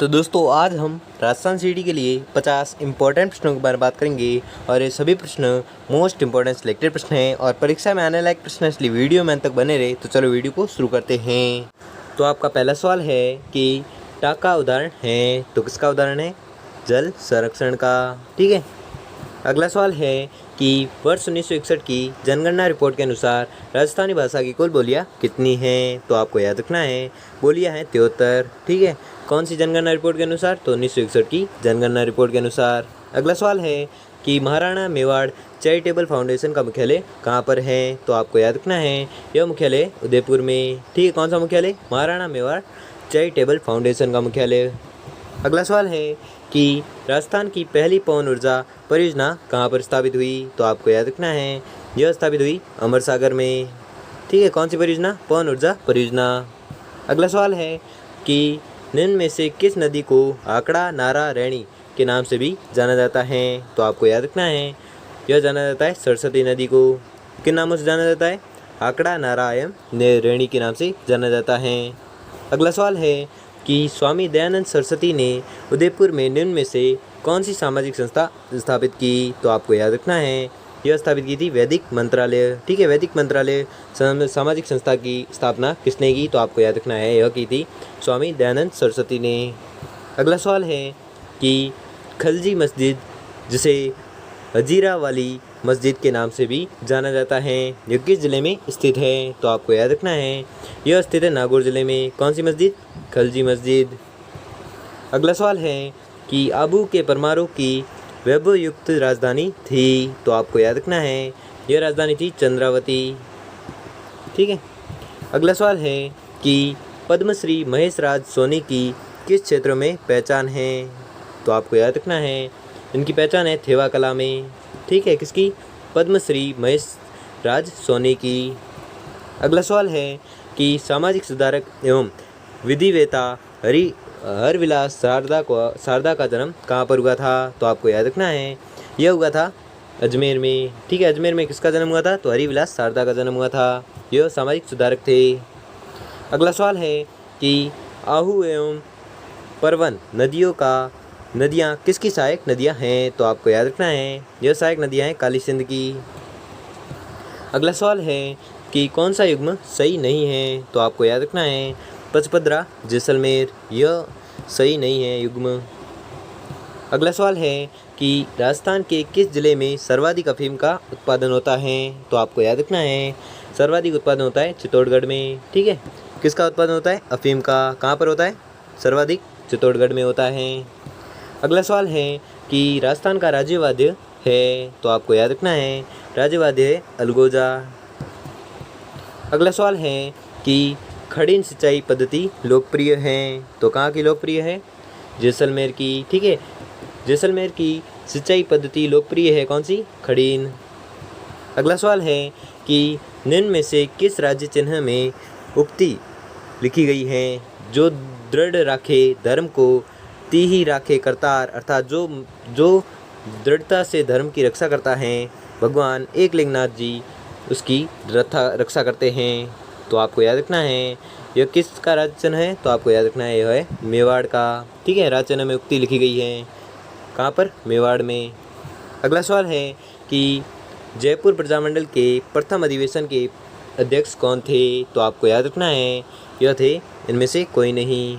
तो दोस्तों आज हम राजस्थान सीडी के लिए 50 इंपॉर्टेंट प्रश्नों के बारे में बात करेंगे और ये सभी प्रश्न मोस्ट इंपॉर्टेंट सिलेक्टेड प्रश्न हैं और परीक्षा में आने लायक प्रश्न, इसलिए वीडियो में अंत तक बने रहे। तो चलो वीडियो को शुरू करते हैं। तो आपका पहला सवाल है कि टाक का उदाहरण है, तो किसका उदाहरण है? जल संरक्षण का। ठीक है। अगला सवाल है कि वर्ष 1961 की जनगणना रिपोर्ट के अनुसार राजस्थानी भाषा की कुल बोलियाँ कितनी हैं? तो आपको याद रखना है बोलियाँ हैं 73। ठीक है। कौन सी जनगणना रिपोर्ट के अनुसार? तो 1961 की जनगणना रिपोर्ट के अनुसार। अगला सवाल है कि महाराणा मेवाड़ चैरिटेबल फाउंडेशन का मुख्यालय कहाँ पर है? तो आपको याद रखना है यह मुख्यालय उदयपुर में। ठीक है। कौन सा मुख्यालय? महाराणा मेवाड़ चैरिटेबल फाउंडेशन का मुख्यालय। अगला सवाल है कि राजस्थान की पहली पवन ऊर्जा परियोजना कहाँ पर स्थापित हुई? तो आपको याद रखना है यह स्थापित हुई अमर सागर में। ठीक है। कौन सी परियोजना? पवन ऊर्जा परियोजना। अगला सवाल है कि निम्न में से किस नदी को आकड़ा नारा रैणी के नाम से भी जाना जाता है? तो आपको याद रखना है यह जाना जाता है सरस्वती नदी को। किन नामों से जाना जाता है? आकड़ा नारा एवं रैणी के नाम से जाना जाता है। अगला सवाल है कि स्वामी दयानंद सरस्वती ने उदयपुर में निम्न में से कौन सी सामाजिक संस्था स्थापित की? तो आपको याद रखना है यह स्थापित की थी वैदिक मंत्रालय। ठीक है। वैदिक मंत्रालय सामाजिक संस्था की स्थापना किसने की? तो आपको याद रखना है यह की थी स्वामी दयानंद सरस्वती ने। अगला सवाल है कि खलजी मस्जिद, जिसे हजीरा वाली मस्जिद के नाम से भी जाना जाता है, यह किस जिले में स्थित है? तो आपको याद रखना है यह स्थित है नागौर जिले में। कौन सी मस्जिद? खलजी मस्जिद। अगला सवाल है कि आबू के परमारों की वैभव युक्त राजधानी थी? तो आपको याद रखना है यह राजधानी थी चंद्रावती। ठीक है। अगला सवाल है कि पद्मश्री महेश राज सोनी की किस क्षेत्र में पहचान है? तो आपको याद रखना है इनकी पहचान है थेवा कला में। ठीक है। किसकी? पद्मश्री महेश राज सोनी की। अगला सवाल है कि सामाजिक सुधारक एवं विधिवेता हरविलास शारदा का जन्म कहाँ पर हुआ था? तो आपको याद रखना है यह हुआ था अजमेर में। ठीक है। अजमेर में किसका जन्म हुआ था? तो हरिविलास शारदा का जन्म हुआ था। यह सामाजिक सुधारक थे। अगला सवाल है कि आहू एवं परवन नदियाँ किसकी सहायक नदियाँ हैं? तो आपको याद रखना है यह सहायक नदियाँ हैं काली सिंध की। अगला सवाल है कि कौन सा युग्म सही नहीं है? तो आपको याद रखना है पचपदरा जैसलमेर, यह सही नहीं है युग्म। अगला सवाल है कि राजस्थान के किस जिले में सर्वाधिक अफीम का उत्पादन होता है? तो आपको याद रखना है सर्वाधिक उत्पादन होता है चित्तौड़गढ़ में। ठीक है। किसका उत्पादन होता है? अफीम का। कहाँ पर होता है? सर्वाधिक चित्तौड़गढ़ में होता है। अगला सवाल है कि राजस्थान का राज्य वाद्य है? तो आपको याद रखना है राज्य वाद्य है अलगोजा। अगला सवाल है कि खड़ीन सिंचाई पद्धति लोकप्रिय है? तो कहाँ की लोकप्रिय है? जैसलमेर की। ठीक है। जैसलमेर की सिंचाई पद्धति लोकप्रिय है कौन सी? खड़ीन। अगला सवाल है कि निम्न में से किस राज्य चिन्ह में उक्ति लिखी गई है? जो दृढ़ राखे धर्म को तीही राखे करतार, अर्थात जो दृढ़ता से धर्म की रक्षा करता है, भगवान एकलिंगनाथ जी उसकी रक्षा करते हैं। तो आपको याद रखना है यह किसका राज्य चिन्ह है? तो आपको याद रखना है यह है मेवाड़ का। ठीक है। राज्य चिन्ह में उक्ति लिखी गई है कहाँ पर? मेवाड़ में। अगला सवाल है कि जयपुर प्रजामंडल के प्रथम अधिवेशन के अध्यक्ष कौन थे? तो आपको याद रखना है यह थे इनमें से कोई नहीं।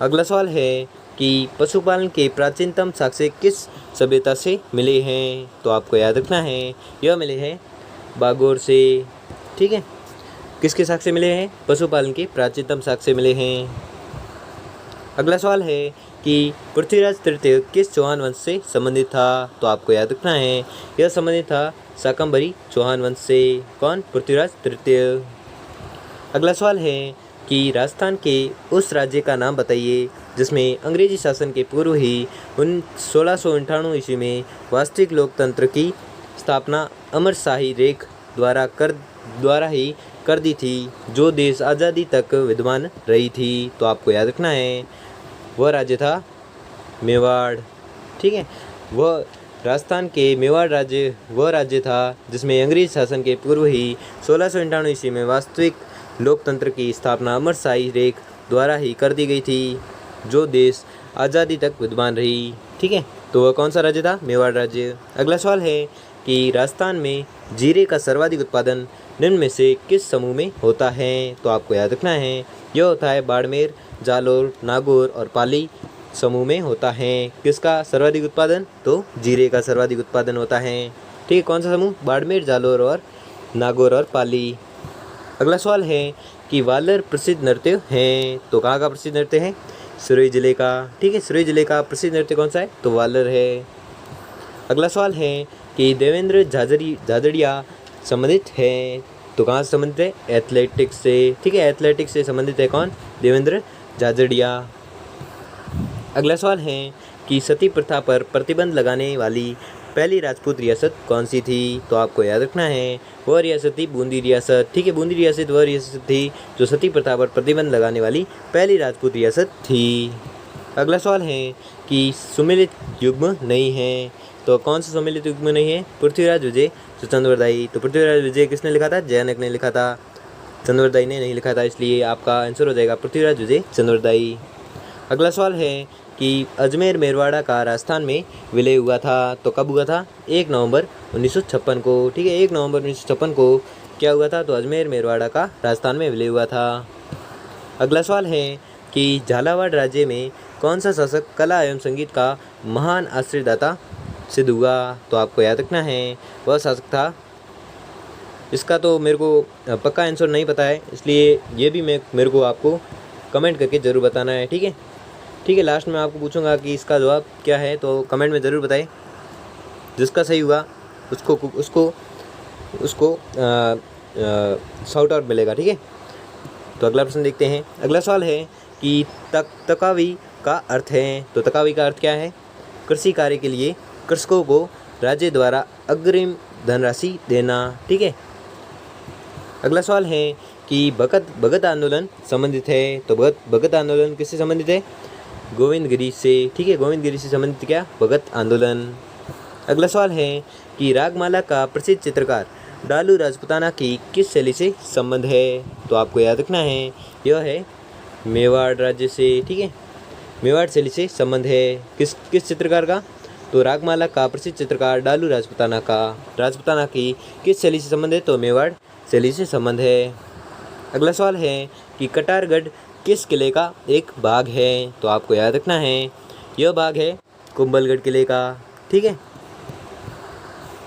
अगला सवाल है कि पशुपालन के प्राचीनतम साक्ष्य किस सभ्यता से मिले हैं? तो आपको याद रखना है यह मिले हैं बागोर से। ठीक है। किसके साक्ष्य मिले हैं? पशुपालन के प्राचीनतम साक्ष्य मिले हैं। अगला सवाल है कि पृथ्वीराज तृतीय किस चौहान वंश से संबंधित था? तो आपको याद रखना है यह संबंधित था शाकंभरी चौहान वंश से। कौन? पृथ्वीराज तृतीय। अगला सवाल है कि राजस्थान के उस राज्य का नाम बताइए जिसमें अंग्रेजी शासन के पूर्व ही 1698 ईस्वी में वास्तविक लोकतंत्र की स्थापना अमर शाही रेख द्वारा ही कर दी थी, जो देश आज़ादी तक विद्यमान रही थी। तो आपको याद रखना है वह राज्य था मेवाड़। ठीक है। वह राजस्थान के मेवाड़ राज्य वह राज्य था जिसमें अंग्रेज शासन के पूर्व ही 1698 ईस्वी में वास्तविक लोकतंत्र की स्थापना अमर शाही रेख द्वारा ही कर दी गई थी, जो देश आज़ादी तक विद्यमान रही। ठीक है, तो वह कौन सा राज्य था? मेवाड़ राज्य। अगला सवाल है कि राजस्थान में जीरे का सर्वाधिक उत्पादन निम्न में से किस समूह में होता है? तो आपको याद रखना है, यह होता है बाड़मेर, जालोर, नागौर और पाली समूह में होता है। किसका सर्वाधिक उत्पादन? तो जीरे का सर्वाधिक उत्पादन होता है। ठीक है, कौन सा समूह? बाड़मेर, जालोर और नागौर और पाली। अगला सवाल है कि वालर प्रसिद्ध नृत्य है, तो कहाँ का प्रसिद्ध नृत्य है? सिरोही जिले का। ठीक है, सिरोही जिले का प्रसिद्ध नृत्य कौन सा है? तो वालर है। अगला सवाल है कि देवेंद्र झाझड़िया संबंधित है, तो कहाँ से संबंधित है? एथलेटिक्स से। ठीक है, एथलेटिक्स से संबंधित है कौन? देवेंद्र झाझड़िया। अगला सवाल है कि सती प्रथा पर प्रतिबंध लगाने वाली पहली राजपूत रियासत कौन सी थी? तो आपको याद रखना है, वह रियासत थी बूंदी रियासत। ठीक है, बूंदी रियासत वह रियासत थी जो सती प्रथा पर प्रतिबंध लगाने वाली पहली राजपूत रियासत थी। अगला सवाल है कि सुमेलित युग्म नहीं है, तो कौन सा सुमेलित युग्म नहीं है? पृथ्वीराज विजय चंद्रवरदायी। तो पृथ्वीराज विजय किसने लिखा था? जैनक ने लिखा था, चंद्रवरदायी ने नहीं लिखा था, इसलिए आपका आंसर हो जाएगा पृथ्वीराज विजय चंद्रवरदायी। अगला सवाल है कि अजमेर मेरवाड़ा का राजस्थान में विलय हुआ था, तो कब हुआ था? 1 नवंबर 1956 को। ठीक है, 1 नवंबर 1956 को क्या हुआ था? तो अजमेर मेरवाड़ा का राजस्थान में विलय हुआ था। अगला सवाल है कि झालावाड़ राज्य में कौन सा शासक कला एवं संगीत का महान आश्रयदाता सिद्ध हुआ? तो आपको याद रखना है, वह शासक था, इसका तो मेरे को पक्का आंसर नहीं पता है, इसलिए ये भी मेरे को आपको कमेंट करके ज़रूर बताना है। ठीक है, ठीक है, लास्ट में आपको पूछूंगा कि इसका जवाब क्या है, तो कमेंट में ज़रूर बताएं। जिसका सही हुआ उसको शाउट आउट मिलेगा। ठीक है, तो अगला प्रश्न देखते हैं। अगला सवाल है कि तकावी का अर्थ है, तो तकावी का अर्थ क्या है? कृषि कार्य के लिए कृषकों को राज्य द्वारा अग्रिम धनराशि देना। ठीक है, अगला सवाल है कि भगत आंदोलन संबंधित है, तो भगत आंदोलन किससे संबंधित है? गोविंदगिरी से। ठीक है, गोविंदगिरी से संबंधित क्या? भगत आंदोलन। अगला सवाल है कि रागमाला का प्रसिद्ध चित्रकार डालू राजपुताना की किस शैली से संबंध है? तो आपको याद रखना है, यह है मेवाड़ राज्य से। ठीक है, मेवाड़ शैली से संबंध है। किस चित्रकार का? तो रागमाला का प्रसिद्ध चित्रकार डालू राजपुताना की किस शैली से संबंध है? तो मेवाड़ शैली से संबंध है। अगला सवाल है कि कटारगढ़ किस किले का एक भाग है? तो आपको याद रखना है, यह भाग है कुंभलगढ़ किले का। ठीक है,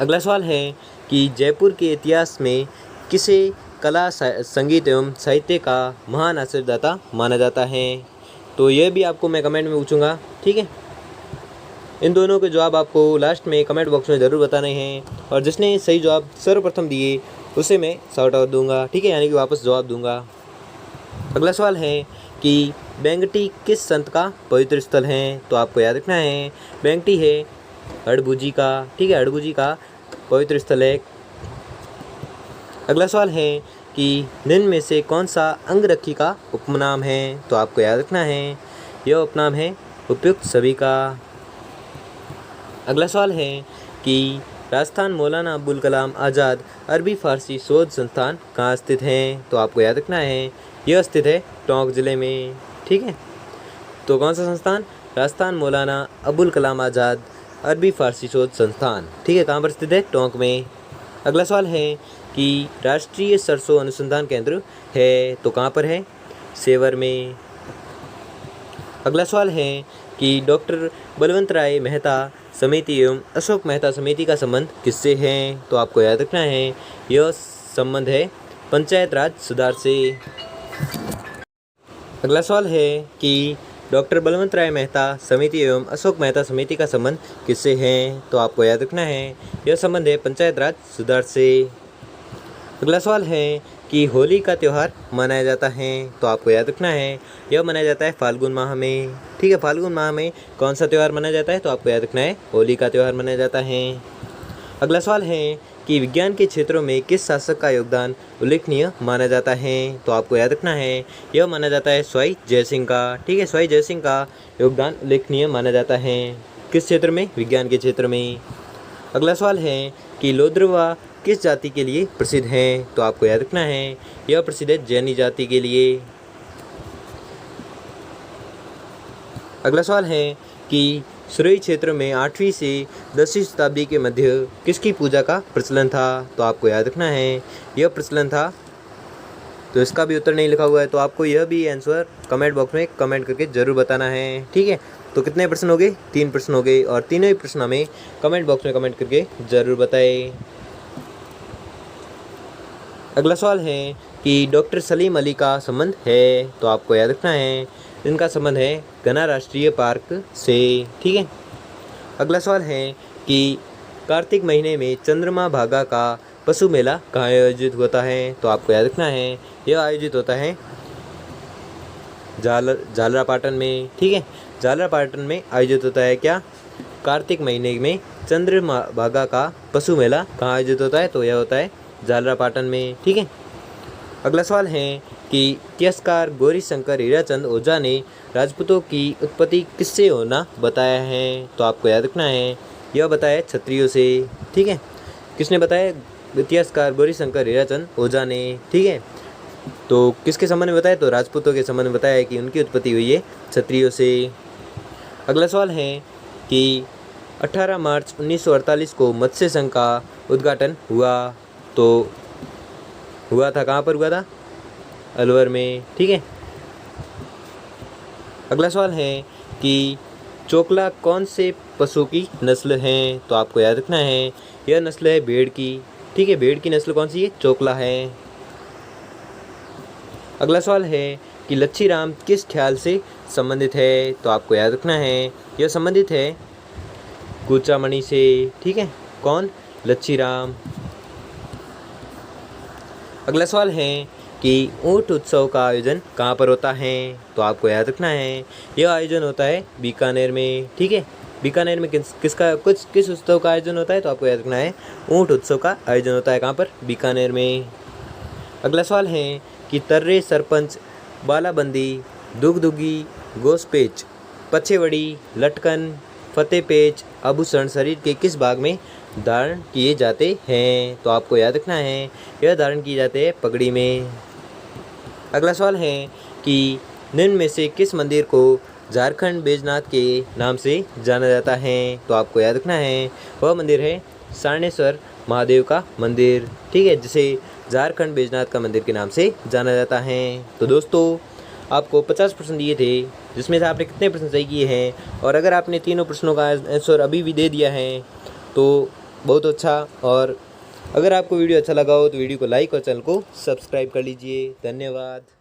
अगला सवाल है कि जयपुर के इतिहास में किसे कला संगीत एवं साहित्य का महान आश्रयदाता माना जाता है? तो यह भी आपको मैं कमेंट में पूछूंगा। ठीक है, इन दोनों के जवाब आपको लास्ट में कमेंट बॉक्स में ज़रूर बताने हैं, और जिसने सही जवाब सर्वप्रथम दिए उसे मैं शाउट आउट दूंगा। ठीक है, यानी कि वापस जवाब दूंगा। अगला सवाल है कि बेंगटी किस संत का पवित्र स्थल है? तो आपको याद रखना है, बेंगटी है हड़बूजी का। ठीक है, हड़बूजी का पवित्र स्थल है। अगला सवाल है कि निम्न में से कौन सा अंगरक्षी का उपनाम है? तो आपको याद रखना है, यह उपनाम है उपयुक्त सभी का। अगला सवाल है कि राजस्थान मौलाना अबुल कलाम आज़ाद अरबी फ़ारसी शोध संस्थान कहाँ स्थित है? तो आपको याद रखना है, यह स्थित है टोंक ज़िले में। ठीक है, तो कौन सा संस्थान? राजस्थान मौलाना अबुल कलाम आज़ाद अरबी फ़ारसी शोध संस्थान। ठीक है, कहाँ पर स्थित है? टोंक में। अगला सवाल है कि राष्ट्रीय सरसों अनुसंधान केंद्र है, तो कहाँ पर है? सेवर में। अगला सवाल है कि डॉक्टर बलवंत राय मेहता समिति एवं अशोक मेहता समिति का संबंध किससे है? तो आपको याद रखना है, यह संबंध है पंचायत राज सुधार से। अगला सवाल है कि डॉक्टर बलवंत राय मेहता समिति एवं अशोक मेहता समिति का संबंध किससे है? तो आपको याद रखना है, यह संबंध है पंचायत राज सुधार से। अगला सवाल है कि होली का त्यौहार मनाया जाता है, तो आपको याद रखना है, यह मनाया जाता है फाल्गुन माह में। ठीक है, फाल्गुन माह में कौन सा त्यौहार मनाया जाता है? तो आपको याद रखना है, होली का त्यौहार मनाया जाता है। अगला सवाल है कि विज्ञान के क्षेत्रों में किस शासक का योगदान उल्लेखनीय माना जाता है? तो आपको याद रखना है, यह माना जाता है स्वाई जयसिंह का। ठीक है, स्वाई जयसिंह का योगदान उल्लेखनीय माना जाता है। किस क्षेत्र में? विज्ञान के क्षेत्र में। अगला सवाल है कि लोद्रवा किस जाति के लिए प्रसिद्ध है? तो आपको याद रखना है, यह प्रसिद्ध है जैनी जाति के लिए। अगला सवाल है कि सुरई क्षेत्र में 8वीं से 10वीं शताब्दी के मध्य किसकी पूजा का प्रचलन था? तो आपको याद रखना है यह प्रचलन था। तो इसका भी उत्तर नहीं लिखा हुआ है, तो आपको यह भी आंसर कमेंट बॉक्स में कमेंट करके ज़रूर बताना है, ठीक है। तो कितने प्रश्न हो गए? 3 प्रश्न हो गए, और तीनों ही प्रश्न हमें कमेंट बॉक्स में कमेंट करके ज़रूर बताएं। अगला सवाल है कि डॉक्टर सलीम अली का संबंध है? तो आपको याद रखना है इनका संबंध है घना राष्ट्रीय पार्क से, ठीक है। अगला सवाल है कि कार्तिक महीने में चंद्रमा भागा का पशु मेला कहाँ आयोजित होता है? तो आपको याद रखना है यह आयोजित होता है झालरापाटन में, ठीक है। झालरापाटन में आयोजित होता है क्या? कार्तिक महीने में चंद्रमा भागा का पशु मेला कहाँ आयोजित होता है? तो यह होता है झालरापाटन में, ठीक है। अगला सवाल है कि इतिहासकार गौरीशंकर हीराचंद ओझा ने राजपूतों की उत्पत्ति किससे होना बताया है? तो आपको याद रखना है यह बताया क्षत्रियों से, ठीक है। किसने बताया? इतिहासकार गौरीशंकर हीराचंद ओझा ने, ठीक है। तो किसके संबंध में बताया? तो राजपूतों के संबंध में बताया कि उनकी उत्पत्ति हुई है क्षत्रियों से। अगला सवाल है कि 18 मार्च 1948 को मत्स्य संघ का उद्घाटन हुआ, तो हुआ था कहाँ पर हुआ था? अलवर में, ठीक है। अगला सवाल है कि चोकला कौन से पशु की नस्ल है? तो आपको याद रखना है यह नस्ल है भेड़ की, ठीक है। भेड़ की नस्ल कौन सी है? चोकला है। अगला सवाल है कि लच्छीराम किस ख्याल से संबंधित है? तो आपको याद रखना है यह संबंधित है कूचामणि से, ठीक है। कौन? लच्छीराम। अगला सवाल है कि ऊँट उत्सव का आयोजन कहाँ पर होता है? तो आपको याद रखना है यह आयोजन होता है बीकानेर में, ठीक है। बीकानेर में किस उत्सव का आयोजन होता है? तो आपको याद रखना है ऊँट उत्सव का आयोजन होता है कहाँ पर? बीकानेर में। अगला सवाल है कि तर्रे सरपंच बालाबंदी दुगदुगी गोसपेच पछेवड़ी लटकन फतेहपेच आभूषण शरीर के किस भाग में धारण किए जाते हैं? तो आपको याद रखना है यह धारण किए जाते हैं पगड़ी में। अगला सवाल है कि निम्न में से किस मंदिर को झारखंड बैजनाथ के नाम से जाना जाता है? तो आपको याद रखना है वह मंदिर है सारनेश्वर महादेव का मंदिर, ठीक है, जिसे झारखंड बैजनाथ का मंदिर के नाम से जाना जाता है। तो दोस्तों आपको 50 प्रश्न दिए थे, जिसमें से आपने कितने प्रश्न सही किए हैं? और अगर आपने तीनों प्रश्नों का आंसर अभी भी दे दिया है तो बहुत अच्छा। और अगर आपको वीडियो अच्छा लगा हो तो वीडियो को लाइक और चैनल को सब्सक्राइब कर लीजिए। धन्यवाद।